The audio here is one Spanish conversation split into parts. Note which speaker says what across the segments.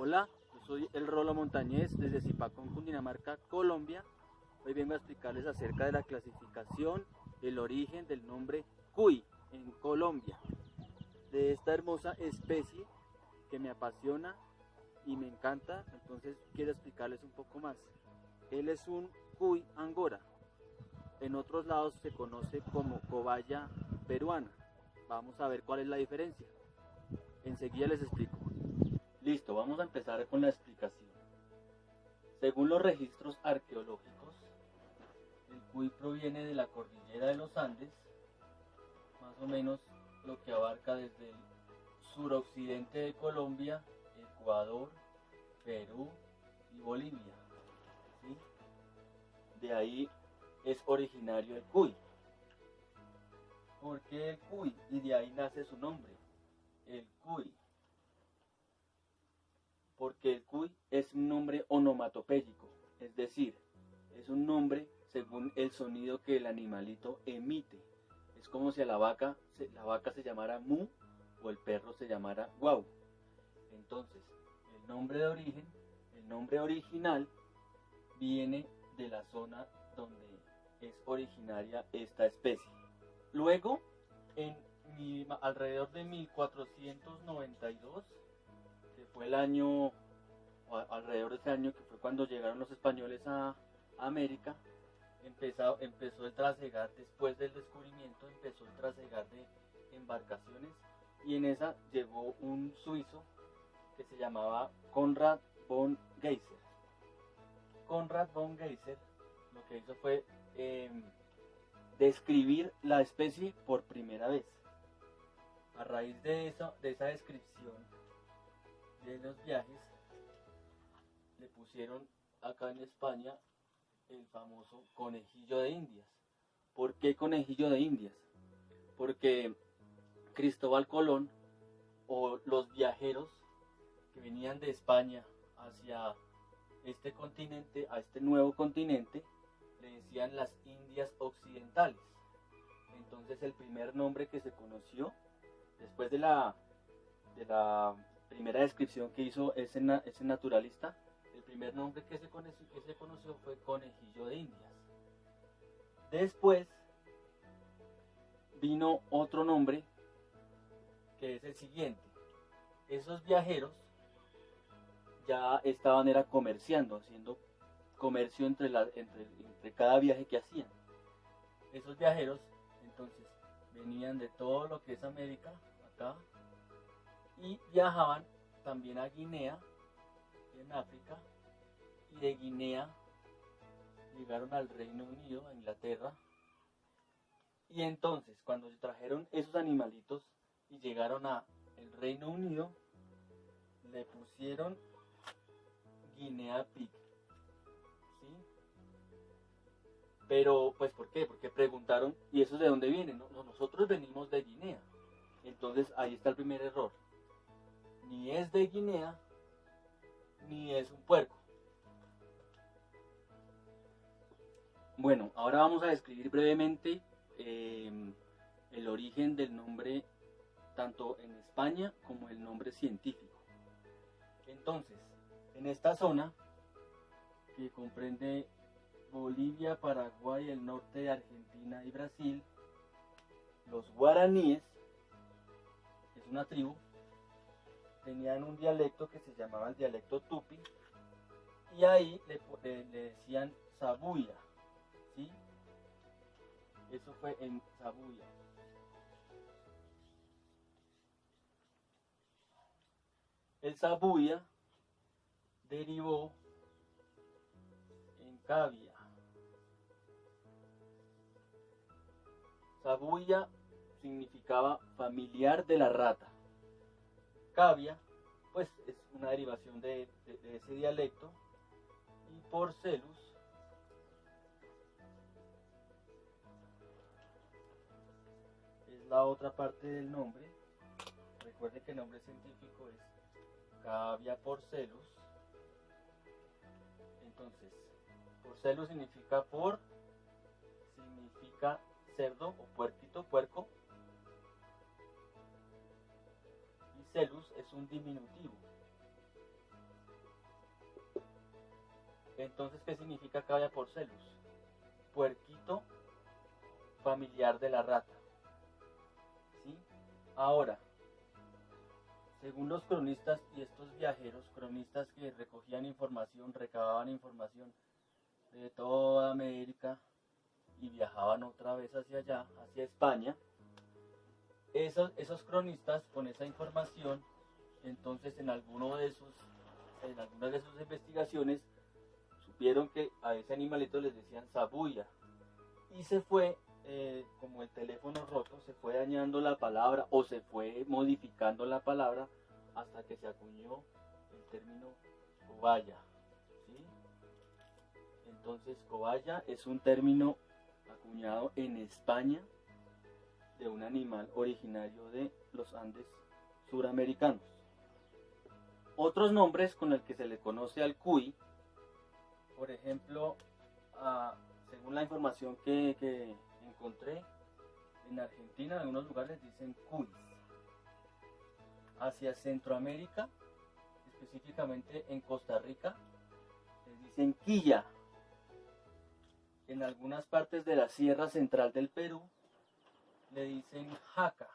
Speaker 1: Hola, yo soy el Rolo Montañez desde Zipacón, Cundinamarca, Colombia. Hoy vengo a explicarles acerca de la clasificación, el origen del nombre cuy en Colombia, de esta hermosa especie que me apasiona y me encanta. Entonces quiero explicarles un poco más. Él es un cuy angora, en otros lados se conoce como cobaya peruana. Vamos a ver cuál es la diferencia. Enseguida les explico. Listo, vamos a empezar con la explicación. Según los registros arqueológicos, el cuy proviene de la cordillera de los Andes, más o menos lo que abarca desde el suroccidente de Colombia, Ecuador, Perú y Bolivia, ¿sí? De ahí es originario el cuy. ¿Por qué el cuy? Y de ahí nace su nombre, el cuy. Porque el cuy es un nombre onomatopéyico, es decir, es un nombre según el sonido que el animalito emite. Es como si a la vaca se llamara mu o el perro se llamara guau. Entonces, el nombre de origen, el nombre original, viene de la zona donde es originaria esta especie. Luego, alrededor de 1492, que fue el año, o alrededor de ese año, que fue cuando llegaron los españoles a América, empezó el trasegar. Después del descubrimiento empezó el trasegar de embarcaciones, y en esa llegó un suizo que se llamaba Conrad von Geiser. Conrad von Geiser lo que hizo fue describir la especie por primera vez. A raíz de esa descripción de los viajes, le pusieron acá en España el famoso conejillo de Indias. ¿Por qué conejillo de Indias? Porque Cristóbal Colón, o los viajeros que venían de España hacia este continente, a este nuevo continente, le decían las Indias Occidentales. Entonces el primer nombre que se conoció, después de la primera descripción que hizo ese naturalista, el primer nombre que se conoció fue conejillo de Indias. Después vino otro nombre, que es el siguiente. Esos viajeros ya estaban comerciando, haciendo comercio entre cada viaje que hacían. Esos viajeros entonces venían de todo lo que es América, acá, y viajaban también a Guinea, en África, y de Guinea llegaron al Reino Unido, a Inglaterra. Y entonces, cuando se trajeron esos animalitos y llegaron al Reino Unido, le pusieron Guinea Pig, ¿sí? Pero, pues, ¿por qué? Porque preguntaron, ¿y eso de dónde viene? No, nosotros venimos de Guinea. Entonces, ahí está el primer error. Ni es de Guinea, ni es un puerco. Bueno, ahora vamos a describir brevemente el origen del nombre, tanto en España como el nombre científico. Entonces, en esta zona, que comprende Bolivia, Paraguay, el norte de Argentina y Brasil, los guaraníes, que es una tribu, tenían un dialecto que se llamaba el dialecto tupi, y ahí le decían sabuya, ¿sí? Eso fue en Sabuya. El sabuya derivó en cavia. Sabuya significaba familiar de la rata. Cavia, pues, es una derivación de ese dialecto. Y Porcelus es la otra parte del nombre. Recuerde que el nombre científico es Cavia porcelus. Entonces, porcelus significa cerdo o puerquito, puerco. Y celus es un diminutivo. Entonces, ¿qué significa Cavia porcellus? Puerquito familiar de la rata. ¿Sí? Ahora, según los cronistas y estos viajeros, cronistas que recogían información, recababan información de toda América y viajaban otra vez hacia allá, hacia España, esos cronistas con esa información, entonces en alguna de sus investigaciones, supieron que a ese animalito les decían sabuya, y se fue, como el teléfono roto, se fue dañando la palabra o se fue modificando la palabra hasta que se acuñó el término cobaya, ¿sí? Entonces cobaya es un término acuñado en España de un animal originario de los Andes suramericanos. Otros nombres con el que se le conoce al cuy, por ejemplo, según la información que encontré, en Argentina en algunos lugares dicen cuis. Hacia Centroamérica, específicamente en Costa Rica, les dicen quilla. En algunas partes de la Sierra Central del Perú le dicen jaca.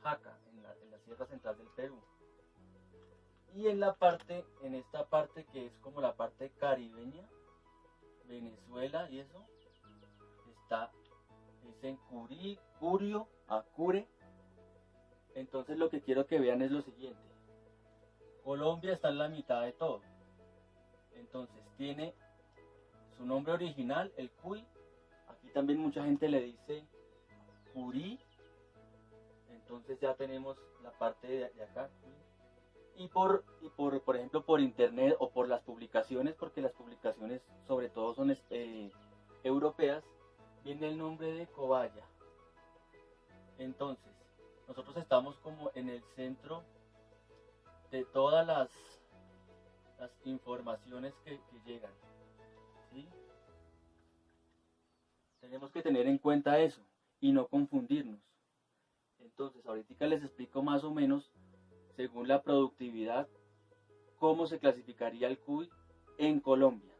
Speaker 1: Jaca, en la Sierra Central del Perú. Y en esta parte que es como la parte caribeña, Venezuela y eso, es en Curí, Curio, Acure. Entonces lo que quiero que vean es lo siguiente. Colombia está en la mitad de todo. Entonces tiene su nombre original, el cuy. Aquí también mucha gente le dice Curí. Entonces ya tenemos la parte de acá. Y por ejemplo, por internet o por las publicaciones, porque las publicaciones sobre todo son europeas, viene el nombre de cobaya. Entonces, nosotros estamos como en el centro de todas las informaciones que llegan, ¿sí? Tenemos que tener en cuenta eso y no confundirnos. Entonces, ahorita les explico más o menos, según la productividad, cómo se clasificaría el cuy en Colombia.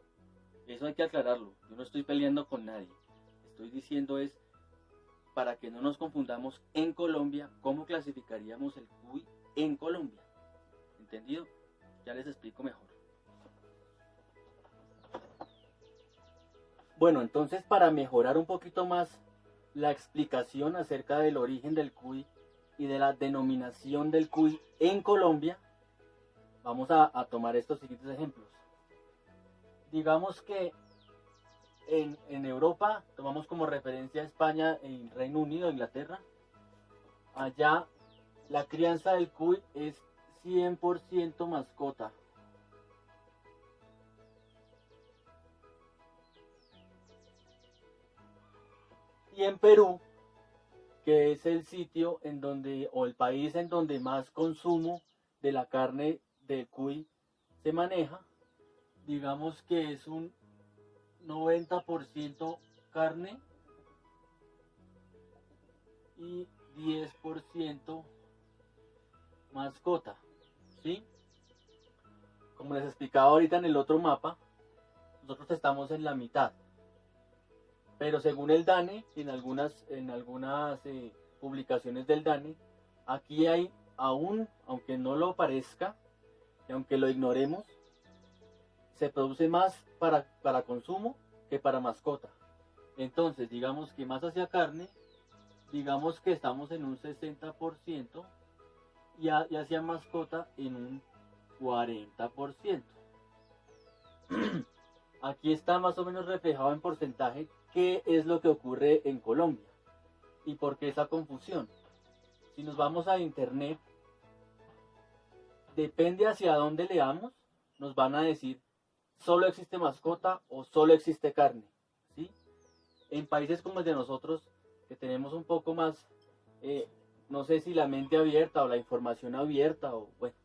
Speaker 1: Eso hay que aclararlo. Yo no estoy peleando con nadie. Estoy diciendo es, para que no nos confundamos, en Colombia, cómo clasificaríamos el cuy en Colombia. ¿Entendido? Ya les explico mejor. Bueno, entonces para mejorar un poquito más la explicación acerca del origen del cuy y de la denominación del cuy en Colombia, vamos a tomar estos siguientes ejemplos. Digamos que en Europa, tomamos como referencia a España, en Reino Unido, Inglaterra. Allá la crianza del cuy es 100% mascota. Y en Perú, que es el sitio en donde, o el país en donde más consumo de la carne del cuy se maneja, digamos que es un 90% carne y 10% mascota, ¿sí? Como les explicaba ahorita en el otro mapa, nosotros estamos en la mitad. Pero según el DANE, en algunas publicaciones del DANE, aquí hay aún, aunque no lo parezca, y aunque lo ignoremos, se produce más para consumo que para mascota. Entonces, digamos que más hacia carne, digamos que estamos en un 60% y hacia mascota en un 40%. Aquí está más o menos reflejado en porcentaje qué es lo que ocurre en Colombia y por qué esa confusión. Si nos vamos a internet, depende hacia dónde leamos, nos van a decir solo existe mascota o solo existe carne, ¿sí? En países como el de nosotros, que tenemos un poco más, no sé si la mente abierta o la información abierta, o bueno,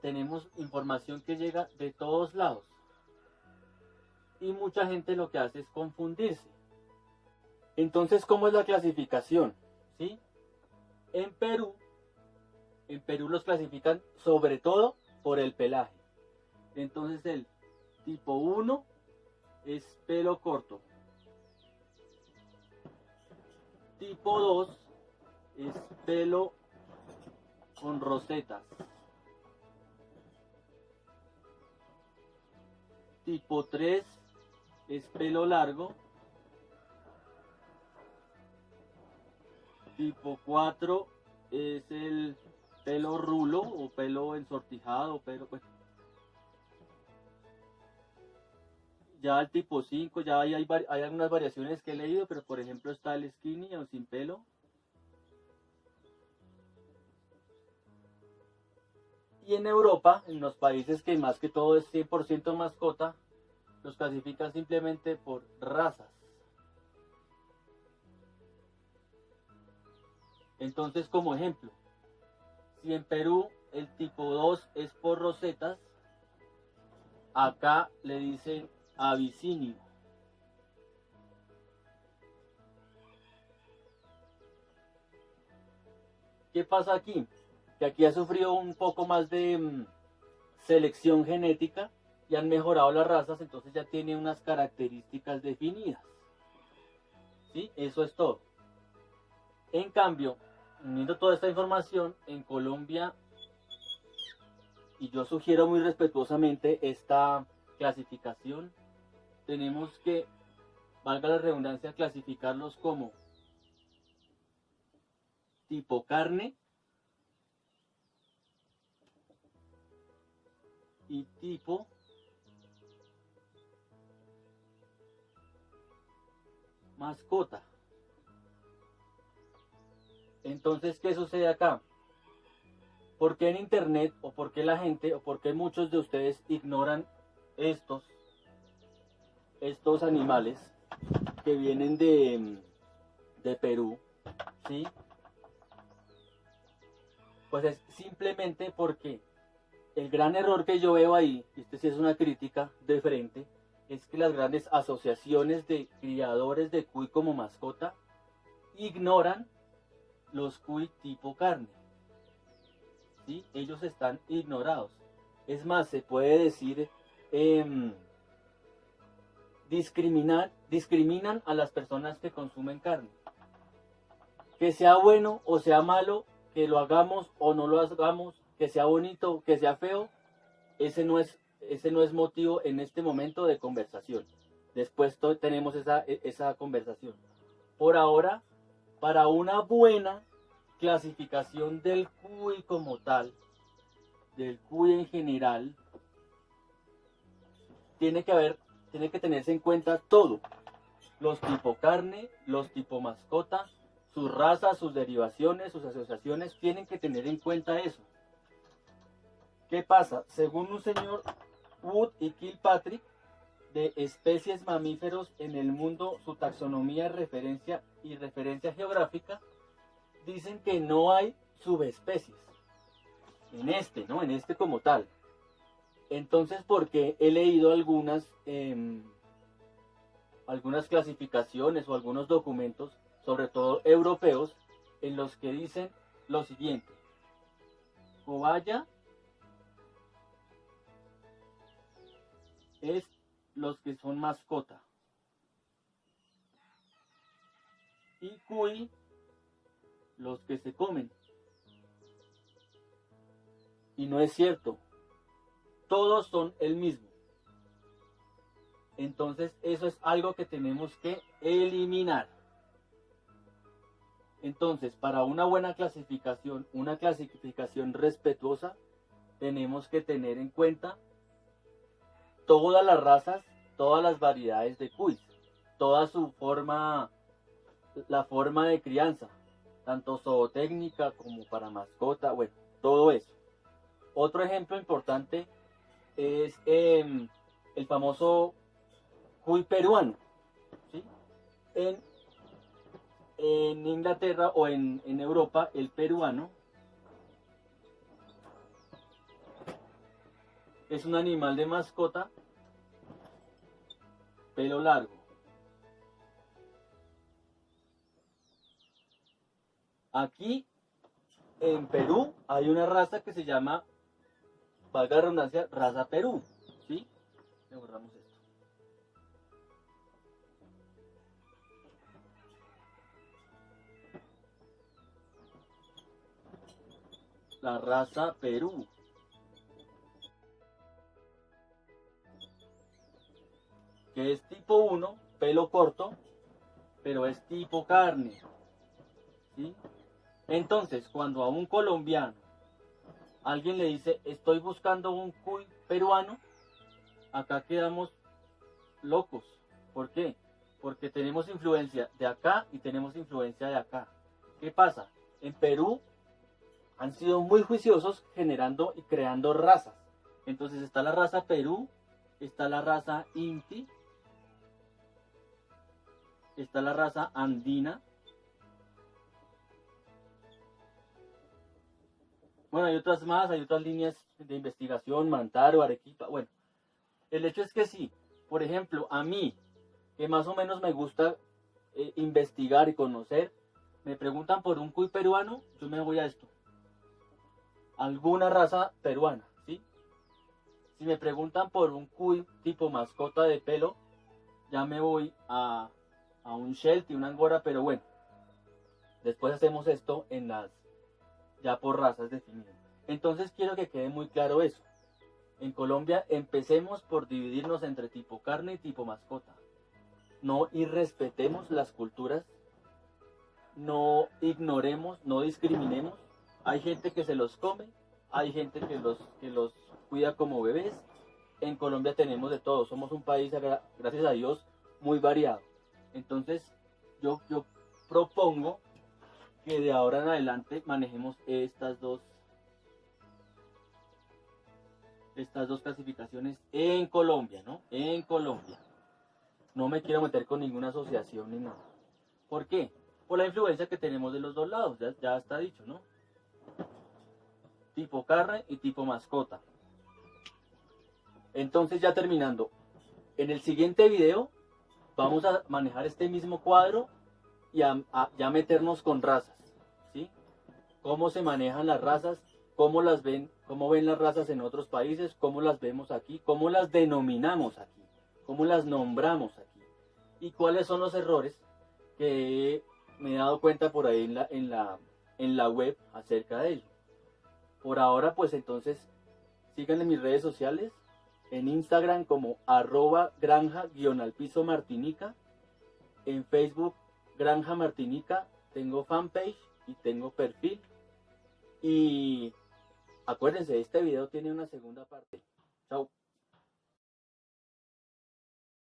Speaker 1: tenemos información que llega de todos lados. Y mucha gente lo que hace es confundirse. Entonces, ¿cómo es la clasificación? ¿Sí? En Perú En Perú los clasifican sobre todo por el pelaje. Entonces el tipo 1 es pelo corto. Tipo 2 es pelo con rosetas. Tipo 3 es pelo largo. Tipo 4 es el pelo rulo o pelo ensortijado, pues. Ya el tipo 5, ya hay algunas variaciones que he leído, pero por ejemplo está el skinny o sin pelo. Y en Europa, en los países que más que todo es 100% mascota, los clasifican simplemente por razas. Entonces, como ejemplo, si en Perú el tipo 2 es por rosetas, acá le dicen abisinio. ¿Qué pasa aquí? Que aquí ha sufrido un poco más de selección genética y han mejorado las razas, entonces ya tiene unas características definidas. ¿Sí? Eso es todo. En cambio, viendo toda esta información, en Colombia, y yo sugiero muy respetuosamente esta clasificación, tenemos que, valga la redundancia, clasificarlos como tipo carne y tipo mascota. Entonces, ¿qué sucede acá? ¿Por qué en internet o por qué la gente o por qué muchos de ustedes ignoran estos animales que vienen de Perú? ¿Sí? Pues es simplemente porque el gran error que yo veo ahí, y este sí es una crítica de frente, es que las grandes asociaciones de criadores de cuy como mascota ignoran los cuy tipo carne. ¿Sí? Ellos están ignorados. Es más, se puede decir, discriminan a las personas que consumen carne. Que sea bueno o sea malo, que lo hagamos o no lo hagamos, que sea bonito, que sea feo, ese no es motivo en este momento de conversación. Después tenemos esa conversación. Por ahora, para una buena clasificación del cuy como tal, del cuy en general, tiene que tenerse en cuenta todo. Los tipo carne, los tipo mascota, sus razas, sus derivaciones, sus asociaciones, tienen que tener en cuenta eso. ¿Qué pasa? Según un señor Wood y Kilpatrick, de especies mamíferos en el mundo, su taxonomía y referencia geográfica, dicen que no hay subespecies. En este como tal. Entonces, porque he leído algunas clasificaciones o algunos documentos, sobre todo europeos, en los que dicen lo siguiente: cobaya es los que son mascota y cuy los que se comen. Y no es cierto, todos son el mismo. Entonces eso es algo que tenemos que eliminar. Entonces, para una buena clasificación, una clasificación respetuosa, tenemos que tener en cuenta todas las razas, todas las variedades de cuy, toda su forma, la forma de crianza, tanto zootécnica como para mascota, bueno, todo eso. Otro ejemplo importante es el famoso cuy peruano, ¿sí? En Inglaterra o en Europa, el peruano es un animal de mascota, pelo largo. Aquí en Perú hay una raza que se llama, valga la redundancia, raza Perú, ¿sí? Le borramos esto. La raza Perú. Que es tipo 1, pelo corto, pero es tipo carne, ¿sí? Entonces, cuando a un colombiano alguien le dice, estoy buscando un cuy peruano, acá quedamos locos. ¿Por qué? Porque tenemos influencia de acá y tenemos influencia de acá. ¿Qué pasa? En Perú han sido muy juiciosos generando y creando razas. Entonces está la raza Perú, está la raza Inti, está la raza andina. Bueno, hay otras más, hay otras líneas de investigación, Mantaro, Arequipa. Bueno, el hecho es que sí, por ejemplo, a mí, que más o menos me gusta investigar y conocer, me preguntan por un cuy peruano, yo me voy a esto. Alguna raza peruana, ¿sí? Si me preguntan por un cuy tipo mascota de pelo, ya me voy a un Sheltie, una Angora, pero bueno, después hacemos esto en las, ya por razas definidas. Entonces quiero que quede muy claro eso. En Colombia empecemos por dividirnos entre tipo carne y tipo mascota. No irrespetemos las culturas, no ignoremos, no discriminemos. Hay gente que se los come, hay gente que los cuida como bebés. En Colombia tenemos de todo, somos un país, gracias a Dios, muy variado. Entonces yo propongo que de ahora en adelante manejemos estas dos clasificaciones en Colombia, ¿no? En Colombia. No me quiero meter con ninguna asociación ni nada. ¿Por qué? Por la influencia que tenemos de los dos lados, ya está dicho, ¿no? Tipo carne y tipo mascota. Entonces ya terminando, en el siguiente video vamos a manejar este mismo cuadro y ya meternos con razas, ¿sí? Cómo se manejan las razas, cómo las ven, cómo ven las razas en otros países, cómo las vemos aquí, cómo las denominamos aquí, cómo las nombramos aquí y cuáles son los errores que me he dado cuenta por ahí en la web acerca de ello. Por ahora, pues entonces síganme en mis redes sociales, en Instagram como @granja_martinica, en Facebook Granja Martinica, tengo fanpage y tengo perfil. Y acuérdense, este video tiene una segunda parte. Chao.